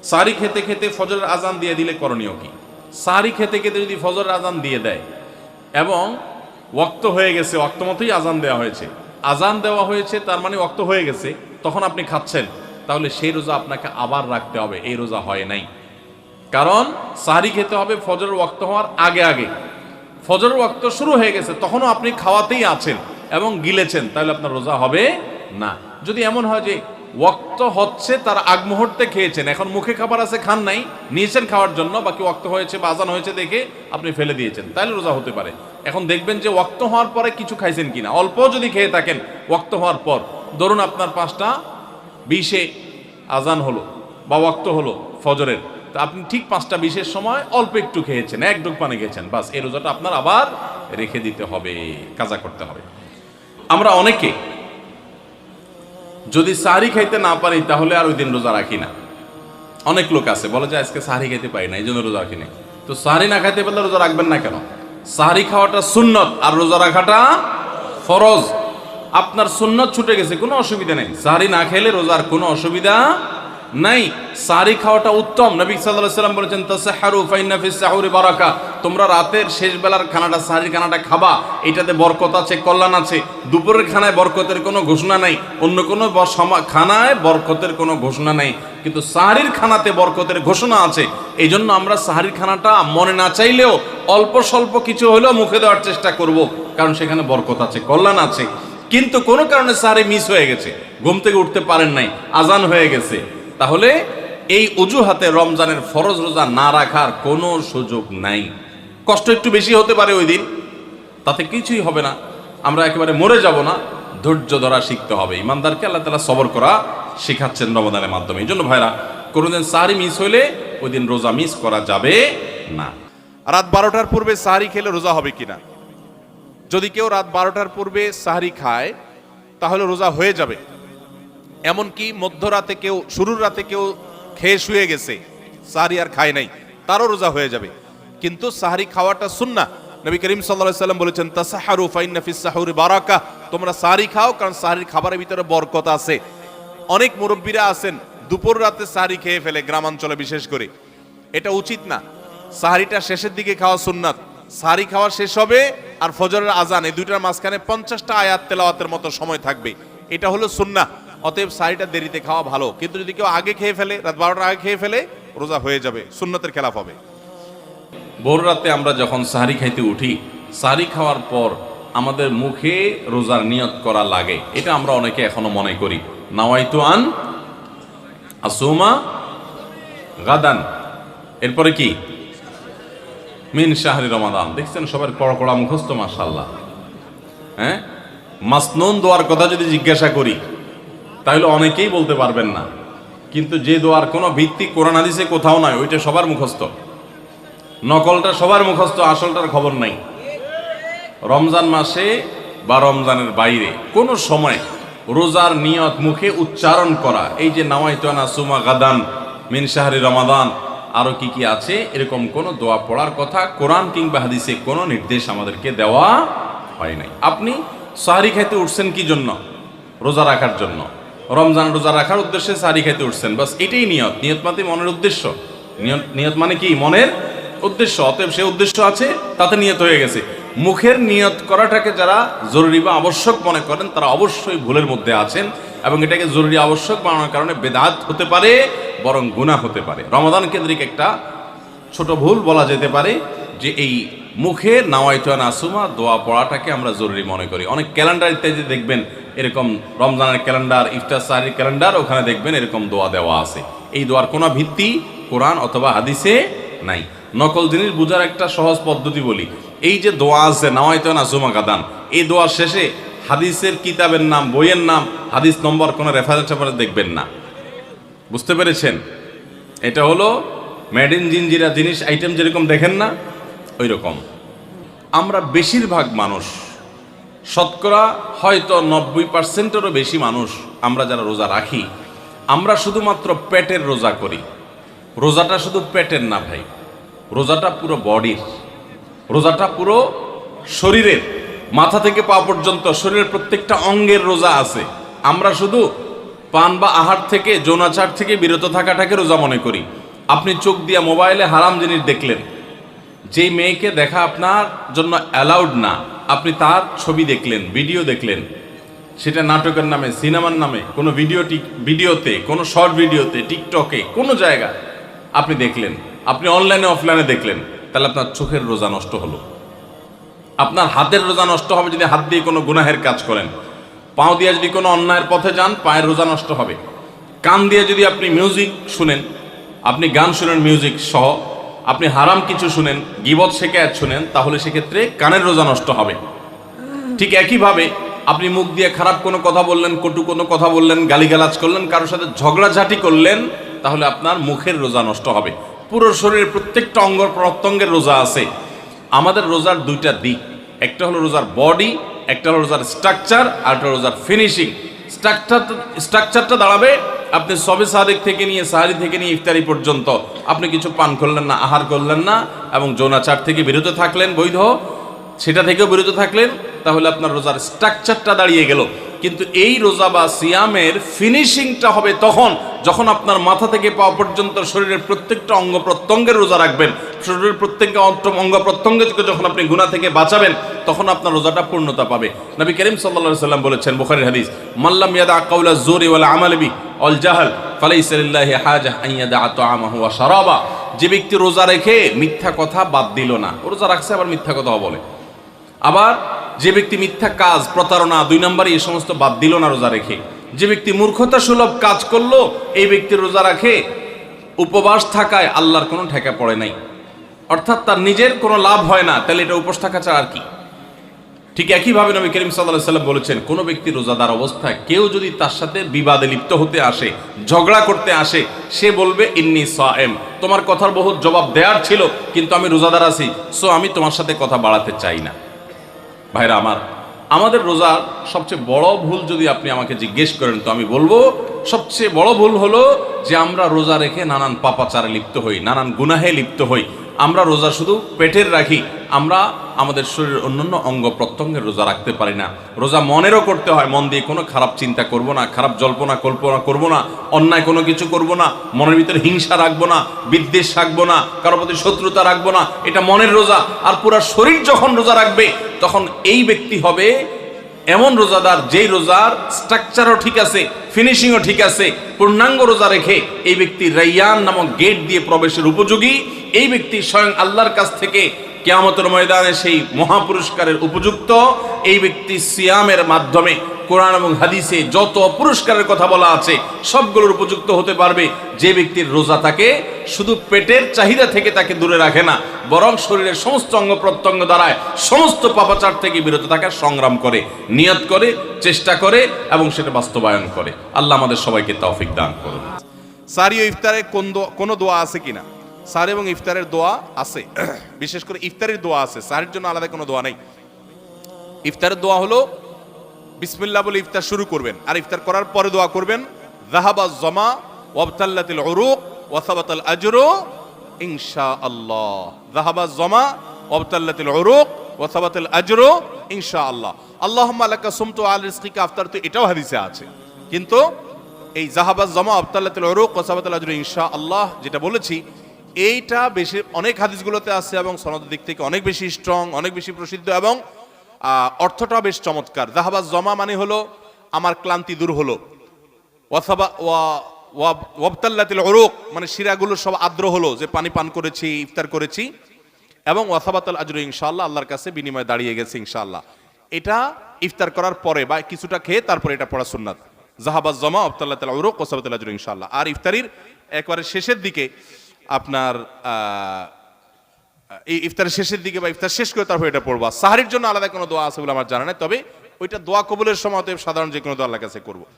সাহারি খেতে খেতে ফজরের আজান দিয়ে দিলে করণীয় কি? সাহারি খেতে খেতে যদি ফজরের আজান দিয়ে দেয় এবং ওয়াক্ত হয়ে গেছে, ওয়াক্ত মতোই আজান দেওয়া হয়েছে, আজান দেওয়া হয়েছে তার মানে ওয়াক্ত হয়ে গেছে, তখন আপনি খাচ্ছেন, তাহলে সেই রোজা আপনাকে আবার রাখতে হবে, এই রোজা হয় নাই। কারণ সাহারি খেতে হবে ফজরের ওয়াক্ত হওয়ার আগে আগে। ফজরের ওয়াক্ত শুরু হয়ে গেছে, তখনও আপনি খাওয়াতেই আছেন এবং গিলেছেন, তাহলে আপনার রোজা হবে না। যদি এমন হয় যে ওয়াক্ত হচ্ছে তার আগ মুহূর্তে খেয়েছেন, এখন মুখে খাবার আছে, খান নাই, নিয়েছেন খাওয়ার জন্য, বাকি ওয়াক্ত হয়েছে বা আজান হয়েছে দেখে আপনি ফেলে দিয়েছেন, তাহলে রোজা হতে পারে। এখন দেখবেন যে ওয়াক্ত হওয়ার পরে কিছু খাইছেন কিনা, অল্প যদি খেয়ে থাকেন ওয়াক্ত হওয়ার পর, ধরুন আপনার 5:20 আজান হলো বা ওয়াক্ত হলো ফজরের, তা আপনি ঠিক 5:20 সময় অল্প একটু খেয়েছেন, এক ডুব পানি খেয়েছেন, বাস এই রোজাটা আপনার আবার রেখে দিতে হবে, কাজা করতে হবে। আমরা অনেকে যদি সাহারি খাইতে না পারি তাহলে আর ওই দিন রোজা রাখি না। অনেক লোক আছে বলে যে আজকে সাহারি খাইতে পারি না, এই জন্য রোজা রাখি না। তো সাহারি না খাইতে পারলে রোজা রাখবেন না কেন? সাহারি খাওয়াটা সুন্নত আর রোজা রাখাটা ফরজ। আপনার সুন্নত ছুটে গেছে, কোনো অসুবিধা নেই, সাহারি না খেলে রোজার কোনো অসুবিধা নাই। সাহারি খাওয়াটা উত্তম। নবী সাল্লাল্লাহু আলাইহি ওয়াসাল্লাম বলেছেন তাসাহহারু ফাইন্না ফিস সাহুরি বারাকা, তোমরা রাতের শেষ বেলার খানাটা, সাহারির খানাটা খাবা, এটাতে বরকত আছে, কল্যাণ আছে। দুপুরের খানায় বরকতের কোনো ঘোষণা নাই, অন্য কোনো খানায় বরকতের কোনো ঘোষণা নাই, কিন্তু সাহারির খানাতে বরকতের ঘোষণা আছে। এই জন্য আমরা সাহারির খানাটা মনে না চাইলেও অল্প স্বল্প কিছু হলেও মুখে দেওয়ার চেষ্টা করব, কারণ সেখানে বরকত আছে, কল্যাণ আছে। কিন্তু কোনো কারণে সাহারি মিস হয়ে গেছে, ঘুম থেকে উঠতে পারেন নাই, আজান হয়ে গেছে, তাহলে এই অজুহাতে রমজানের ফরজ রোজা না রাখার কোনো সুযোগ নাই। কষ্ট একটু বেশি হতে পারে ওই দিন, তাতে কিছুই হবে না, আমরা একেবারে মরে যাব না। ধৈর্য ধরা শিখতে হবে। ইমানদারকে আল্লাহ তাআলা সবর করা শেখাচ্ছেন রমজানের মাধ্যমে। এই জন্য ভাইরা, কোনোদিন সাহারি মিস হইলে ওই দিন রোজা মিস করা যাবে না। রাত 12টার পূর্বে সাহারি খেলে রোজা হবে কিনা? যদি কেউ রাত 12টার পূর্বে সাহারি খায় তাহলে রোজা হয়ে যাবে। এমনকি মধ্যরাতে কেউ, শুরুর রাতে কেউ খেয়ে শুয়ে গেছে, সাহারি আর খায় নাই, তারও রোজা হয়ে যাবে। কিন্তু সাহারি খাওয়াটা সুন্নাহ। নবী করিম সাল্লাল্লাহু আলাইহি ওয়াসাল্লাম বলেছেন তাসাহহারু ফাইন্না ফিস সাহুরি বারাকা, তোমরা সাহারি খাও, কারণ সাহারির খাবারের ভিতরে বরকত আছে। অনেক মুরব্বীরা আছেন দুপুর রাতে সাহারি খেয়ে ফেলে, গ্রামাঞ্চলে বিশেষ করে। এটা উচিত না। সাহারিটা শেষের দিকে খাওয়া সুন্নাত। সাহারি খাওয়া শেষ হবে আর ফজরের আজান, এই দুইটার মাঝখানে 50টা আয়াত তেলাওয়াতের মতো সময় থাকবে, এটা হলো সুন্নাহ। অতএব সাহারিটা দেরিতে খাওয়া ভালো। কিন্তু যদি কেউ আগে খেয়ে ফেলে, রাত 12টার আগে খেয়ে ফেলে, রোজা হয়ে যাবে, সুন্নতের খেলাফ হবে। ভোর রাতে আমরা যখন সাহারি খাইতে উঠি, সাহারি খাওয়ার পর আমাদের মুখে রোজার নিয়ত করা লাগে। এটা আমরা অনেকে এখনো মনে করি, নাওয়াইতু আন আসুমা গাদান, এরপরে কি মিন শাহরি রমাদান। দেখছেন সবার কড়া কড়া মুখস্থ, মাশাআল্লাহ। হ্যাঁ, মাসনুন দোয়ার কথা যদি জিজ্ঞাসা করি তাহলে অনেকেই বলতে পারবেন না, কিন্তু যে দোয়ার কোনো ভিত্তি কোরআন হাদিসে কোথাও নাই, ওইটা সবার মুখস্থ। নকলটা সবার মুখস্থ, আসলটার খবর নাই। রমজান মাসে বা রমজানের বাইরে কোনো সময় রোজার নিয়ত মুখে উচ্চারণ করা, এই যে নাওয়াইতু আন আসুমা গাদান মিন শাহরি রমাদান, আরো কি কি আছে, এরকম কোনো দোয়া পড়ার কথা কোরআন কিংবা হাদিসে কোনো নির্দেশ আমাদেরকে দেওয়া হয় নাই। আপনি সাহারি খাইতে উঠছেন কি জন্য? রোজা রাখার জন্য। রমজান রোজা রাখার উদ্দেশ্যে সাহারি খাইতে উঠছেন, বাস এটাই নিয়ত। নিয়ত মানে মনের উদ্দেশ্য। নিয়ত মানে কি? মনের উদ্দেশ্য। অতএব সে উদ্দেশ্য আছে, তাতে নিয়ত হয়ে গেছে। মুখের নিয়ত করাটাকে যারা জরুরি বা আবশ্যক মনে করেন তারা অবশ্যই ভুলের মধ্যে আছেন, এবং এটাকে জরুরি আবশ্যক বানানোর কারণে বেদাত হতে পারে, বরং গুনাহ হতে পারে। রমাদান কেন্দ্রিক একটা ছোট ভুল বলা যেতে পারে যে এই মুখে নাওয়াইতু আন আসুমা দোয়া পড়াটাকে আমরা জরুরি মনে করি। অনেক ক্যালেন্ডার ইত্যাদি দেখবেন এরকম, রমজানের ক্যালেন্ডার, ইফতার সাহারির ক্যালেন্ডার, ওখানে দেখবেন এরকম দোয়া দেওয়া আছে। এই দোয়ার কোনো ভিত্তি কোরআন অথবা হাদিসে নাই। নকল জিনিস বোঝার একটা সহজ পদ্ধতি বলি, এই যে দোয়া আছে নাওয়াইতু আন আসুমা গাদান, এই দোয়ার শেষে হাদিসের কিতাবের নাম, বইয়ের নাম, হাদিস নম্বর, কোনো রেফারেন্স দেখবেন না। বুঝতে পেরেছেন? এটা হলো মেড ইন জিনজিরা জিনিস, আইটেম যেরকম দেখেন না, ওই রকম। আমরা বেশিরভাগ মানুষ, শতকরা হয়তো 90%-এরও বেশি মানুষ, আমরা যারা রোজা রাখি, আমরা শুধুমাত্র পেটের রোজা করি। রোজাটা শুধু পেটের না ভাই, রোজাটা পুরো বডির, রোজাটা পুরো শরীরের, মাথা থেকে পা পর্যন্ত শরীরের প্রত্যেকটা অঙ্গের রোজা আছে। আমরা শুধু পান বা আহার থেকে, যৌনাচার থেকে বিরত থাকাটাকে রোজা মনে করি। আপনি চোখ দিয়ে মোবাইলে হারাম জিনিস দেখলেন, যেই মেয়েকে দেখা আপনার জন্য অ্যালাউড না, আপনি তার ছবি দেখলেন, ভিডিও দেখলেন, সেটা নাটকের নামে, সিনেমার নামে, কোনো ভিডিওতে, কোনো শর্ট ভিডিওতে, টিকটকে, কোনো জায়গায় আপনি দেখলেন, আপনি অনলাইনে অফলাইনে দেখলেন, তাহলে আপনার চোখের রোজা নষ্ট হলো। আপনার হাতের রোজা নষ্ট হবে যদি হাত দিয়ে কোনো গুনাহের কাজ করেন। পাও দিয়ে যদি কোনো অন্যায়ের পথে যান, পায়ের রোজা নষ্ট হবে। কান দিয়ে যদি আপনি মিউজিক শুনেন, আপনি গান শুনেন মিউজিক সহ, আপনি হারাম কিছু শুনেন, গীবত শিকায়াত শুনেন, তাহলে সেক্ষেত্রে কানের রোজা নষ্ট হবে। ঠিক একইভাবে আপনি মুখ দিয়ে খারাপ কোনো কথা বললেন, কটু কোনো কথা বললেন, গালিগালাজ করলেন, কারোর সাথে ঝগড়াঝাটি করলেন, তাহলে আপনার মুখের রোজা নষ্ট হবে। পুরো শরীরের প্রত্যেকটা অঙ্গ প্রত্যঙ্গের রোজা আছে। আমাদের রোজার দুইটা দিক, একটা হলো রোজার বডি, একটা হলো রোজার স্ট্রাকচার, আর একটা রোজার ফিনিশিং। স্ট্রাকচারটা দাঁড়াবে আপনি সবে সাদেক থেকে নিয়ে, সাহারি থেকে নিয়ে ইফতারি পর্যন্ত আপনি কিছু পান করলেন না, আহার করলেন না, এবং যৌনাচার থেকে বিরত থাকলেন, বৈধ সেটা থেকেও বিরত থাকলেন, তাহলে আপনার রোজার স্ট্রাকচারটা দাঁড়িয়ে গেল। কিন্তু এই রোজা বা সিয়ামের ফিনিশিংটা হবে তখন যখন আপনার মাথা থেকে পাওয়া পর্যন্ত শরীরের প্রত্যেকটা অঙ্গ প্রত্যঙ্গের রোজা রাখবেন। শরীরের প্রত্যেকটা অঙ্গ প্রত্যঙ্গকে যখন আপনি গুনাহ থেকে বাঁচাবেন, তখন আপনার রোজাটা পূর্ণতা পাবে। নবী করিম সাল্লাল্লাহু আলাইহি সাল্লাম বলেছেন, বুখারীর হাদিস, মাল্লাম ইয়াদা কাওলা যুরি ওয়াল আমাল বি ওয়াল জাহল ফালাইসা লিল্লাহি হাজা আন ইয়াদা তাআমাহু ওয়া শারাবা। যে ব্যক্তি রোজা রেখে মিথ্যা কথা বাদ দিল না, রোজা রাখছে আবার মিথ্যা কথা বলে, আবার যে ব্যক্তি মিথ্যা কাজ, প্রতারণা, 2 নম্বরে এই সমস্ত বাদ দিল না রোজা রেখে, যে ব্যক্তি মূর্খতা সুলভ কাজ করলো, এই ব্যক্তি রোজা রাখে উপবাস থাকায় আল্লাহর কোনো ঠেকা পড়ে নাই, অর্থাৎ তার নিজের কোনো লাভ হয় না, তাহলে এটা উপোস থাকা ছাড়া আর কি। ঠিক একইভাবে নবী করিম সাল্লাল্লাহু আলাইহি সাল্লাম বলেছেন, কোনো ব্যক্তি রোজাদার অবস্থায় কেউ যদি তার সাথে বিবাদে লিপ্ত হতে আসে, ঝগড়া করতে আসে, সে বলবে ইন্নী সায়েম, তোমার কথার বহুত জবাব দেওয়ার ছিল, কিন্তু আমি রোজাদার আছি, সো আমি তোমার সাথে কথা বাড়াতে চাই না। ভাইরা আমার, আমাদের রোজার সবচেয়ে বড় ভুল যদি আপনি আমাকে জিজ্ঞেস করেন, তো আমি বলবো সবচেয়ে বড় ভুল হলো যে আমরা রোজা রেখে নানান পাপাচারে লিপ্ত হই, নানান গুনাহে লিপ্ত হই। আমরা রোজা শুধু পেটের রাখি, আমরা আমাদের শরীরের অন্যান্য অঙ্গ প্রত্যঙ্গের রোজা রাখতে পারি না। রোজা মনেরও করতে হয়, মন দিয়ে কোনো খারাপ চিন্তা করব না, খারাপ জল্পনা কল্পনা করব না, অন্যায় কোনো কিছু করব না, মনের ভিতরে হিংসা রাখবো না, বিদ্বেষ রাখবো না, কারোর প্রতি শত্রুতা রাখবো না, এটা মনের রোজা। আর পুরা শরীর যখন রোজা রাখবে, তখন এই ব্যক্তি হবে এমন রোজাদার যেই রোজার স্ট্রাকচারও ঠিক আছে, ফিনিশিংও ঠিক আছে, পূর্ণাঙ্গ রোজা রেখে এই ব্যক্তি রাইয়ান নামক গেট দিয়ে প্রবেশের উপযোগী। এই ব্যক্তি স্বয়ং আল্লাহর কাছ থেকে কিয়ামতের ময়দানে সেই মহাপুরস্কারের উপযুক্ত। এই ব্যক্তি সিয়ামের মাধ্যমে কোরআন এবং হাদিসে যত পুরস্কারের কথা বলা আছে সবগুলোর উপযুক্ত হতে পারবে। যে ব্যক্তির রোজা তাকে শুধু পেটের চাহিদা থেকে তাকে দূরে রাখে না, বরং শরীরের সমস্ত অঙ্গ প্রত্যঙ্গ দ্বারায় সমস্ত পাপাচার থেকে বিরত থাকার সংগ্রাম করে, নিয়ত করে, চেষ্টা করে এবং সেটা বাস্তবায়ন করে। আল্লাহ আমাদের সবাইকে তৌফিক দান করুন। সারি ও ইফতারে কোনো দোয়া আছে কিনা? সারি এবং ইফতারের দোয়া আছে, বিশেষ করে ইফতারের দোয়া আছে, সারির জন্য আলাদা কোনো দোয়া নেই। ইফতারের দোয়া হলো বিসমিল্লাহ বলে ইফতার শুরু করবেন, আর ইফতার করার পরে দোয়া করবেন, যাহাবাজ জামা ওয়াবতাল্লাতিল উরুক ওয়া সাবাতাল আজরু ইনশাআল্লাহ। যাহাবাজ জামা ওয়াবতাল্লাতিল উরুক ওয়া সাবাতাল আজরু ইনশাআল্লাহ। আল্লাহুম্মা লাকা সুমতু আল রিজকিকা আফতারতু, এটাও হাদিসে আছে, কিন্তু এই যাহাবাজ জামা ওয়াবতাল্লাতিল উরুক ওয়া সাবাতাল আজরু ইনশাআল্লাহ যেটা বলেছি, এইটা বেশি অনেক হাদিসগুলোতে আছে এবং সনদের দিক থেকে অনেক বেশি স্ট্রং, অনেক বেশি প্রসিদ্ধ এবং অর্থটাও বেশ চমৎকার। যাহাবাজ জমা মানে হলো আমার ক্লান্তি দূর হলো, ওয়াবতাল্লাতিল উরুক মানে শিরাগুলো সব আর্দ্র হলো, যে পানি পান করেছি, ইফতার করেছি, এবং ওয়াসাবাতাল আজরু ইনশাআল্লাহ, আল্লাহর কাছে বিনিময় দাঁড়িয়ে গেছে ইনশাআল্লাহ। এটা ইফতার করার পরে বা কিছুটা খেয়ে তারপরে এটা পড়া সুন্নাত। যাহাবাজ জমা ওয়াবতাল্লাতিল উরুক ওয়াসাবাতাল আজরু ইনশাআল্লাহ। আর ইফতারির একবারে শেষের দিকে আপনার এই ইফতারের শেষের দিকে বা ইফতার শেষ করে তারপর এটা পড়বা। সাহারির জন্য আলাদা কোনো দোয়া আছে বলে আমার জানা নেই, তবে ওইটা দোয়া কবুলের সময় সাধারণ যে কোনো দোয়া আল্লাহর কাছে করবো।